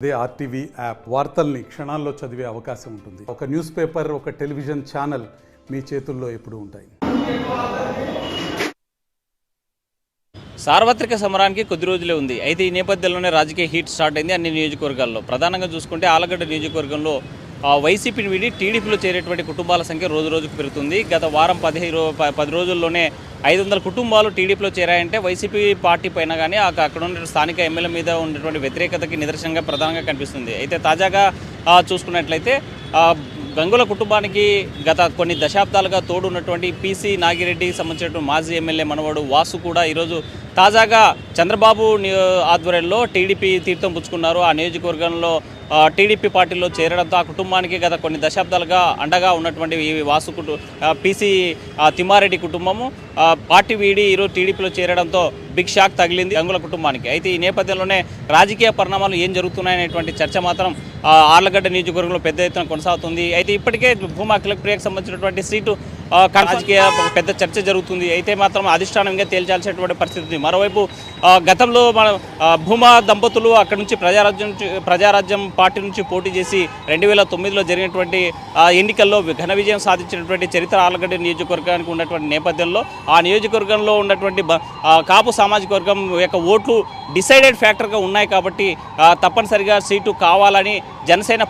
అదే RTV app వార్తల్ని క్షణాల్లో చదివే అవకాశం ఉంటుంది. ఒక న్యూస్ పేపర్, ఒక టెలివిజన్ ఛానల్ మీ చేతుల్లో ఎప్పుడూ ఉంటాయి. సార్వత్రిక సమరానికి కొద్ది రోజులే ఉంది. అయితే ఈ నేపథ్యంలోనే రాజకీయ హీట్ స్టార్ట్ అయింది అన్ని నియోజకవర్గాల్లో. ప్రధానంగా చూసుకుంటే ఆలగడ్డ నియోజకవర్గంలో వైసీపీని వీడి టీడీపీలో చేరేటువంటి కుటుంబాల సంఖ్య రోజు రోజుకు పెరుగుతుంది. గత వారం 10 రోజుల్లోనే 500 కుటుంబాలు టీడీపీలో చేరాయంటే వైసీపీ పార్టీ పైన కానీ అక్కడ ఉన్న స్థానిక ఎమ్మెల్యే మీద ఉన్నటువంటి వ్యతిరేకతకి నిదర్శనంగా ప్రధానంగా కనిపిస్తుంది. అయితే తాజాగా చూసుకున్నట్లయితే గంగుల కుటుంబానికి గత కొన్ని దశాబ్దాలుగా తోడున్నటువంటి పీసీ నాగిరెడ్డికి సంబంధించినటువంటి మాజీ ఎమ్మెల్యే మనవడు వాసు కూడా ఈరోజు తాజాగా చంద్రబాబు ఆధ్వర్యంలో టీడీపీ తీర్థం పుచ్చుకున్నారు. ఆ నియోజకవర్గంలో టీడీపీ పార్టీలో చేరడంతో ఆ కుటుంబానికి గత కొన్ని దశాబ్దాలుగా అండగా ఉన్నటువంటి ఈ వాసు పీసీ తిమ్మారెడ్డి కుటుంబము పార్టీ వీడి ఈరోజు టీడీపీలో చేరడంతో బిగ్ షాక్ తగిలింది గంగుల కుటుంబానికి. అయితే ఈ నేపథ్యంలోనే రాజకీయ పరిణామాలు ఏం జరుగుతున్నాయనేటువంటి చర్చ మాత్రం ఆర్లగడ్డ నియోజకవర్గంలో పెద్ద ఎత్తున కొనసాగుతుంది. అయితే ఇప్పటికే భూమా అఖిలప్రియకు సంబంధించినటువంటి సీటు రాజకీయ పెద్ద చర్చ జరుగుతుంది. అయితే మాత్రం అధిష్టానంగా తేల్చాల్సినటువంటి పరిస్థితి ఉంది. మరోవైపు గతంలో మన భూమా దంపతులు అక్కడి నుంచి ప్రజారాజ్యం పార్టీ నుంచి పోటీ చేసి 2009లో జరిగినటువంటి ఎన్నికల్లో ఘన విజయం సాధించినటువంటి చరిత్ర ఆర్లగడ్డ నియోజకవర్గానికి ఉన్నటువంటి నేపథ్యంలో ఆ నియోజకవర్గంలో ఉన్నటువంటి కాపు సామాజిక వర్గం యొక్క ఓట్లు డిసైడెడ్ ఫ్యాక్టర్గా ఉన్నాయి కాబట్టి తప్పనిసరిగా సీటు కావాలని జనసేన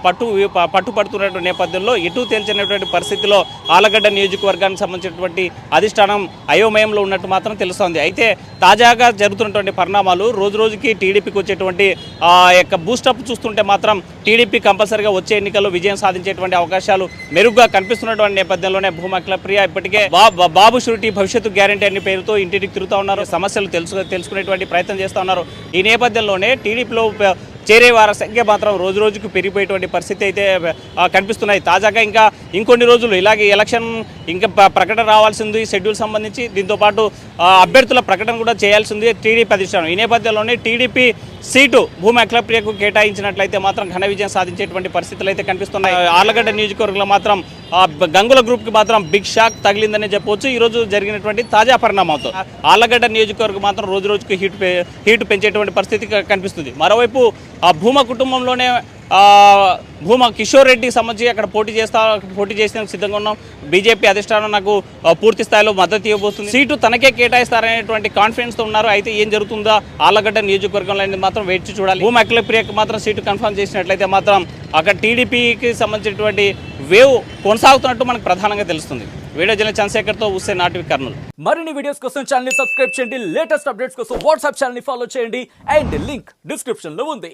పట్టుపడుతున్నటువంటి నేపథ్యంలో ఎటు తేల్చినటువంటి పరిస్థితిలో ఆలగడ్డ నియోజకవర్గానికి సంబంధించినటువంటి అధిష్టానం అయోమయంలో ఉన్నట్టు మాత్రం తెలుస్తోంది. అయితే తాజాగా జరుగుతున్నటువంటి పరిణామాలు రోజు రోజుకి టీడీపీకి వచ్చేటువంటి యొక్క బూస్టప్ చూస్తుంటే మాత్రం టీడీపీ కంపల్సరీగా వచ్చే ఎన్నికల్లో విజయం సాధించేటువంటి అవకాశాలు మెరుగ్గా కనిపిస్తున్నటువంటి నేపథ్యంలోనే భూమా అఖిలప్రియ ఇప్పటికే బాబు షూరిటీ భవిష్యత్తు గ్యారంటీ అనే పేరుతో ఇంటికి తిరుగుతూ ఉన్నారు. సమస్యలు తెలుసుకునేటువంటి ప్రయత్నం చేస్తూ ఉన్నారు. ఈ నేపథ్యంలోనే టీడీపీలో చేరే వారి సంఖ్య మాత్రం రోజు రోజుకు పెరిగిపోయేటువంటి పరిస్థితి అయితే కనిపిస్తున్నాయి. తాజాగా ఇంకా ఇంకొన్ని రోజులు ఇలాగే ఎలక్షన్ ఇంకా ప్రకటన రావాల్సింది షెడ్యూల్ సంబంధించి. దీంతోపాటు అభ్యర్థుల ప్రకటన కూడా చేయాల్సింది టీడీపీ అధిష్టానం. ఈ నేపథ్యంలోనే టీడీపీ సీటు భూమా అఖిలప్రియకు కేటాయించినట్లయితే మాత్రం ఘన విజయం సాధించేటువంటి పరిస్థితులు అయితే కనిపిస్తున్నాయి. ఆర్లగడ్డ నియోజకవర్గంలో మాత్రం గంగుల గ్రూప్కి మాత్రం బిగ్ షాక్ తగిలిందనే చెప్పవచ్చు. ఈరోజు జరిగినటువంటి తాజా పరిణామాలతో ఆర్లగడ్డ నియోజకవర్గం మాత్రం రోజు రోజుకు హీటు పెంచేటువంటి పరిస్థితి కనిపిస్తుంది. మరోవైపు భూమా కుటుంబంలోనే భూమా కిషోర్ రెడ్డికి సంబంధించి అక్కడ పోటీ చేసేందుకు సిద్ధంగా ఉన్నాం. బీజేపీ అధిష్టానం నాకు పూర్తి స్థాయిలో మద్దతు ఇవ్వబోతుంది, సీటు తనకే కేటాయిస్తారనేటువంటి కాన్ఫిడెన్స్తో ఉన్నారు. అయితే ఏం జరుగుతుందో ఆలగడ్డ నియోజకవర్గంలో అనేది మాత్రం వేచి చూడాలి. భూమా అఖిలప్రియకు మాత్రం సీటు కన్ఫర్మ్ చేసినట్లయితే మాత్రం అక్కడ టీడీపీకి సంబంధించినటువంటి వేవ్ కొనసాగుతున్నట్టు మనకు ప్రధానంగా తెలుస్తుంది. వీడియో జర్నలిస్ట్ చంద్రశేఖర్తో హుస్సేన్, ఆర్టీవీ కర్నూలు. మరిన్ని వీడియోస్ కోసం ఛానల్ ని సబ్స్క్రైబ్ చేయండి. లేటెస్ట్ అప్డేట్స్ కోసం వాట్సాప్ ఛానల్ ని ఫాలో చేయండి. అండ్ లింక్ డిస్క్రిప్షన్ లో ఉంది.